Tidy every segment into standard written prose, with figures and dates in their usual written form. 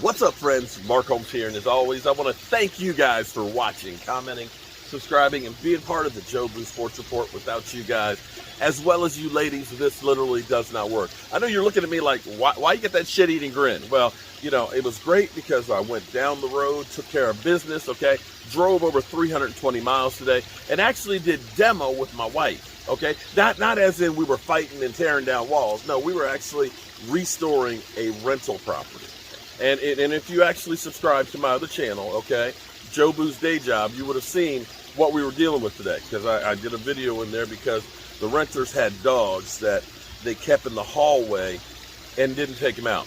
What's up, friends? Mark Holmes here, and as always, I want to thank you guys for watching, commenting, subscribing, and being part of the Joe Blue Sports Report. Without you guys, as well as you ladies, this literally does not work. I know you're looking at me like, why you get that shit-eating grin? Well, you know, it was great because I went down the road, took care of business, okay? Drove over 320 miles today, and actually did demo with my wife, okay? Not as in we were fighting and tearing down walls. No, we were actually restoring a rental property. And if you actually subscribe to my other channel, okay, Joe Boo's Day Job, you would have seen what we were dealing with today, because I did a video in there because the renters had dogs that they kept in the hallway and didn't take them out.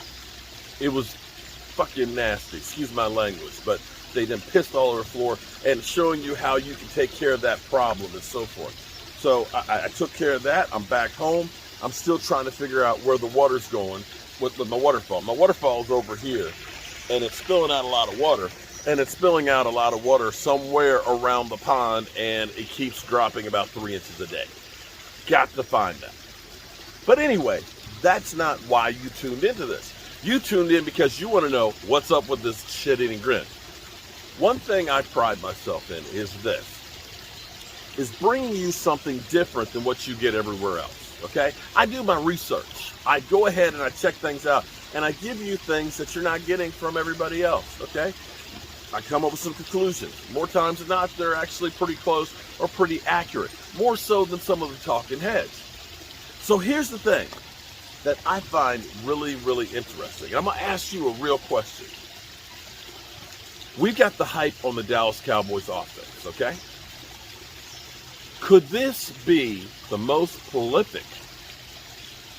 It was fucking nasty, excuse my language, but they then pissed all over the floor, and showing you how you can take care of that problem and so forth. So I took care of that. I'm back home. I'm still trying to figure out where the water's going with my waterfall. My waterfall is over here, and it's spilling out a lot of water. And it's spilling out a lot of water somewhere around the pond, and it keeps dropping about 3 inches a day. Got to find that. But anyway, that's not why you tuned into this. You tuned in because you want to know what's up with this shit-eating grin. One thing I pride myself in is bringing you something different than what you get everywhere else. Okay, I do my research. I go ahead and I check things out, and I give you things that you're not getting from everybody else. Okay, I come up with some conclusions. More times than not, they're actually pretty close or pretty accurate, more so than some of the talking heads. So here's the thing that I find really, really interesting. And I'm going to ask you a real question. We've got the hype on the Dallas Cowboys offense, okay? Could this be the most prolific,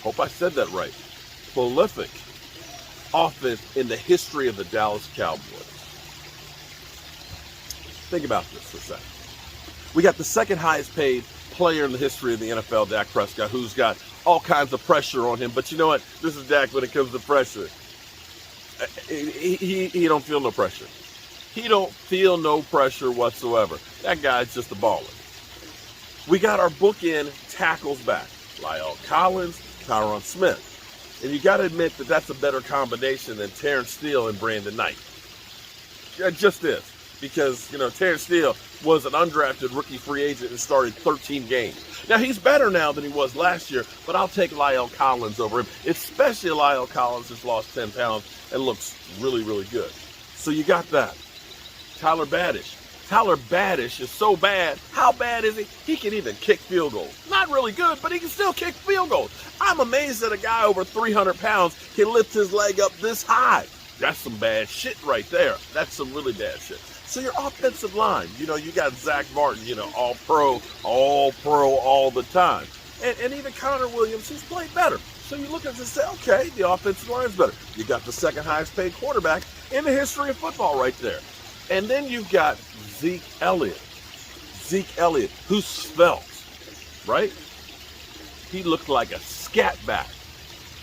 hope I said that right, prolific offense in the history of the Dallas Cowboys? Think about this for a second. We got the second highest paid player in the history of the NFL, Dak Prescott, who's got all kinds of pressure on him. But you know what? This is Dak when it comes to pressure. He don't feel no pressure. He don't feel no pressure whatsoever. That guy's just a baller. We got our bookend tackles back. Lyle Collins, Tyron Smith. And you got to admit that that's a better combination than Terrence Steele and Brandon Knight. It just is. Because, you know, Terrence Steele was an undrafted rookie free agent and started 13 games. Now, he's better now than he was last year, but I'll take Lyle Collins over him, especially Lyle Collins has lost 10 pounds and looks really, really good. So you got that. Tyler Badish. Tyler Badish is so bad. How bad is he? He can even kick field goals. Not really good, but he can still kick field goals. I'm amazed that a guy over 300 pounds can lift his leg up this high. That's some bad shit right there. That's some really bad shit. So your offensive line, you know, you got Zach Martin, you know, all pro all the time. And even Connor Williams, he's played better. So you look at this and say, okay, the offensive line's better. You got the second highest paid quarterback in the history of football right there. And then you've got Zeke Elliott. Zeke Elliott, who's svelte, right? He looked like a scat back.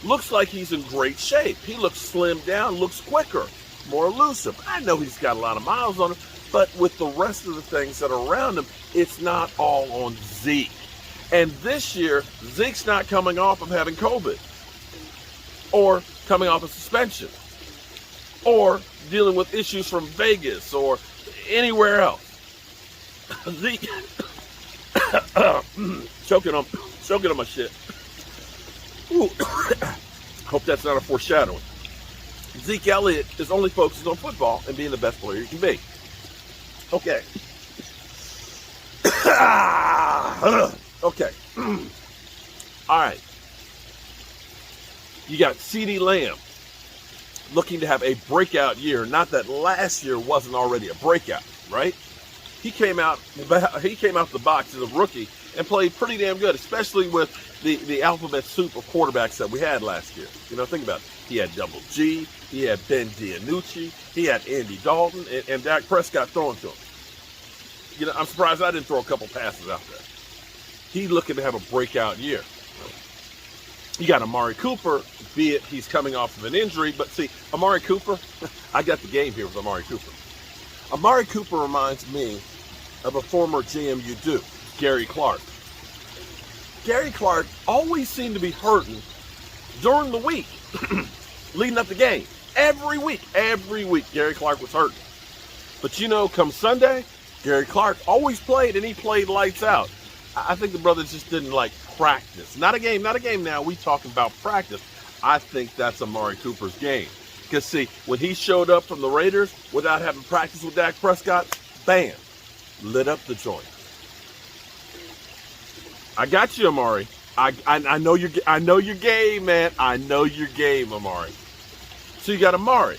Looks like he's in great shape. He looks slimmed down, looks quicker, more elusive. I know he's got a lot of miles on him, but with the rest of the things that are around him, it's not all on Zeke. And this year, Zeke's not coming off of having COVID or coming off a suspension or dealing with issues from Vegas or anywhere else. Zeke, choking on my shit. Ooh. Hope that's not a foreshadowing. Zeke Elliott is only focused on football and being the best player he can be. Okay. Okay. All right. You got CeeDee Lamb looking to have a breakout year. Not that last year wasn't already a breakout, right? He came out the box as a rookie and played pretty damn good, especially with the alphabet soup of quarterbacks that we had last year. You know, think about it. He had Double G, he had Ben DiNucci, he had Andy Dalton, and Dak Prescott throwing to him. You know, I'm surprised I didn't throw a couple passes out there. He's looking to have a breakout year. You got Amari Cooper, be it he's coming off of an injury, but see, Amari Cooper, I got the game here with Amari Cooper. Amari Cooper reminds me of a former JMU Duke, Gary Clark. Gary Clark always seemed to be hurting during the week, leading up the game. Every week, Gary Clark was hurting. But come Sunday, Gary Clark always played, and he played lights out. I think the brothers just didn't like practice. Not a game now. We talking about practice. I think that's Amari Cooper's game. Because, see, when he showed up from the Raiders without having practice with Dak Prescott, bam, lit up the joint. I got you, Amari. I know your game, man. I know your game, Amari. So you got Amari.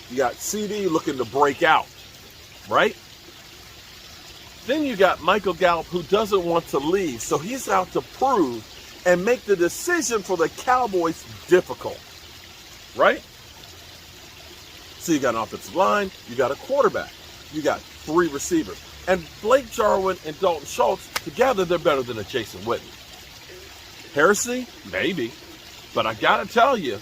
You got CD looking to break out, right? Then you got Michael Gallup, who doesn't want to leave, so he's out to prove and make the decision for the Cowboys difficult, right? So you got an offensive line, you got a quarterback, you got 3 receivers. And Blake Jarwin and Dalton Schultz, together, they're better than a Jason Witten. Heresy? Maybe. But I gotta tell you,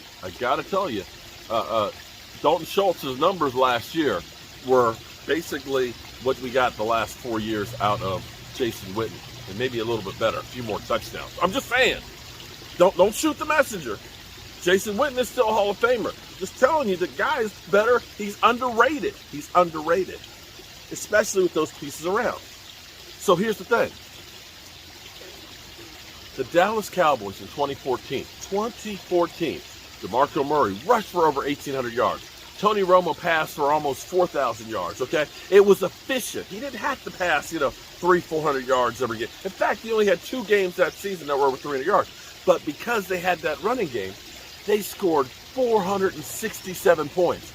Dalton Schultz's numbers last year were basically what we got the last 4 years out of Jason Witten, and maybe a little bit better, a few more touchdowns. I'm just saying, don't shoot the messenger. Jason Witten is still a Hall of Famer. Just telling you, the guy is better. He's underrated. Especially with those pieces around. So here's the thing. The Dallas Cowboys in 2014, DeMarco Murray rushed for over 1,800 yards. Tony Romo passed for almost 4,000 yards, okay? It was efficient. He didn't have to pass, 300-400 yards every game. In fact, he only had 2 games that season that were over 300 yards. But because they had that running game, they scored 467 points.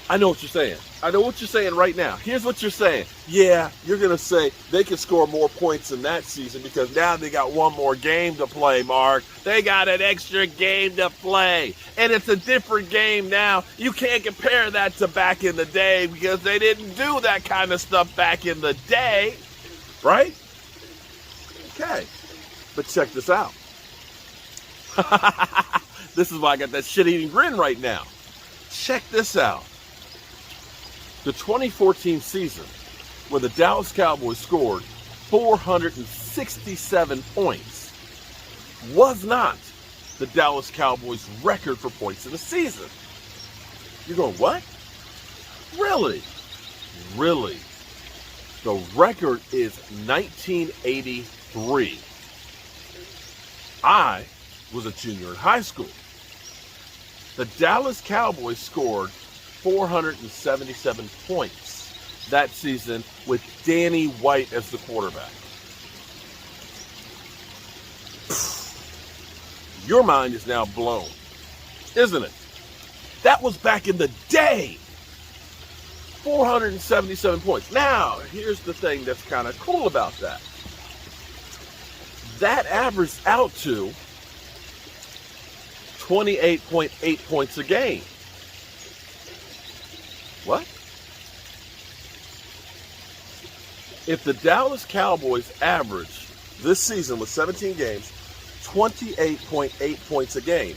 I know what you're saying. I know what you're saying right now. Here's what you're saying. Yeah, you're going to say they can score more points in that season because now they got one more game to play, Mark. They got an extra game to play. And it's a different game now. You can't compare that to back in the day because they didn't do that kind of stuff back in the day. Right? Okay. But check this out. This is why I got that shit-eating grin right now. Check this out. The 2014 season, where the Dallas Cowboys scored 467 points, was not the Dallas Cowboys' record for points in a season. You're going, what? Really? Really? The record is 1983. I was a junior in high school. The Dallas Cowboys scored 477 points that season with Danny White as the quarterback. Your mind is now blown, isn't it? That was back in the day. 477 points. Now, here's the thing that's kind of cool about that. That averaged out to 28.8 points a game. What? If the Dallas Cowboys average this season with 17 games, 28.8 points a game,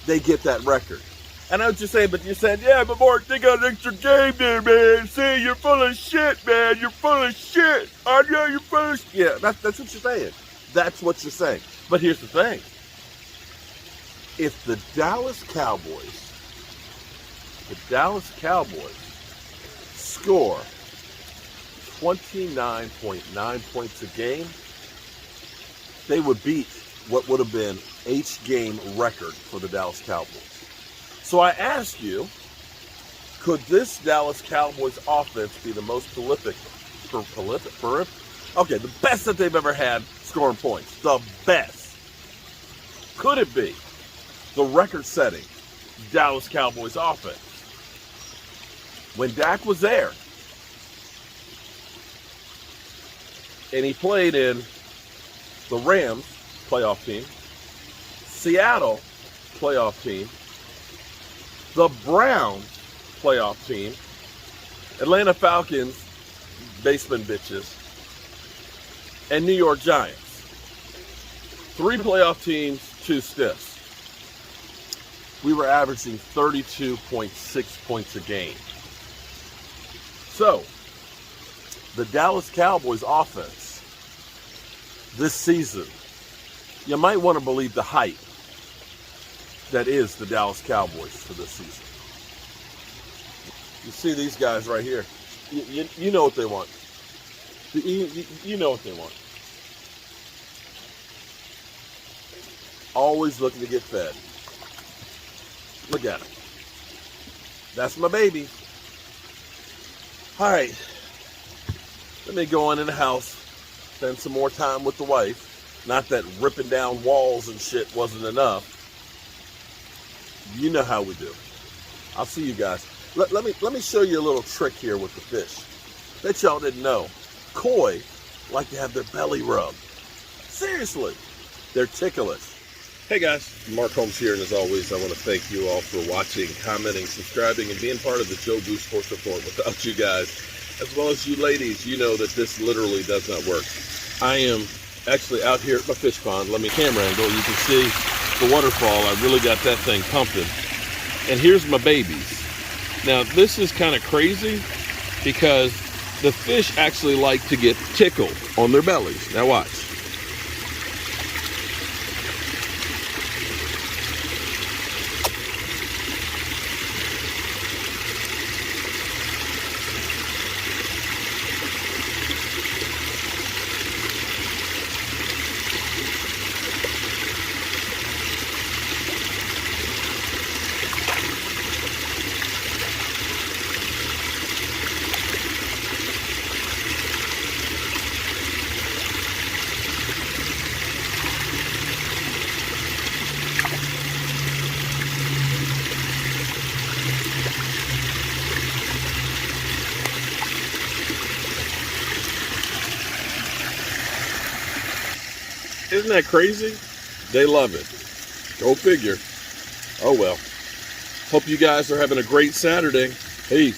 they get that record. And I know what you're saying, but you said, yeah, but Mark, they got an extra game there, man. See, you're full of shit, man. You're full of shit. I know you're full of shit. Yeah, that's what you're saying. That's what you're saying. But here's the thing. If the Dallas Cowboys score 29.9 points a game, they would beat what would have been H-game record for the Dallas Cowboys. So I ask you, could this Dallas Cowboys offense be the most prolific? Okay, the best that they've ever had scoring points. The best. Could it be the record-setting Dallas Cowboys offense? When Dak was there, and he played in the Rams playoff team, Seattle playoff team, the Browns playoff team, Atlanta Falcons basement bitches, and New York Giants. 3 playoff teams, 2 stiffs. We were averaging 32.6 points a game. So, the Dallas Cowboys offense this season, you might want to believe the hype. that is the Dallas Cowboys for this season. You see these guys right here. You know what they want. You know what they want. Always looking to get fed. Look at him. That's my baby. All right. Let me go on in the house, spend some more time with the wife. Not that ripping down walls and shit wasn't enough. You know how we do. I'll see you guys. Let me show you a little trick here with the fish. Bet y'all didn't know. Koi like to have their belly rubbed. Seriously, they're ticklish. Hey guys, Mark Holmes here, and as always, I want to thank you all for watching, commenting, subscribing, and being part of the Joe Blue Sports Report. Without you guys, as well as you ladies, you know that this literally does not work. I am actually out here at my fish pond. Let me camera angle. You can see the waterfall. I really got that thing pumping. And here's my babies. Now, this is kind of crazy because the fish actually like to get tickled on their bellies. Now watch. Isn't that crazy? They love it. Go figure. Oh well. Hope you guys are having a great Saturday. Peace.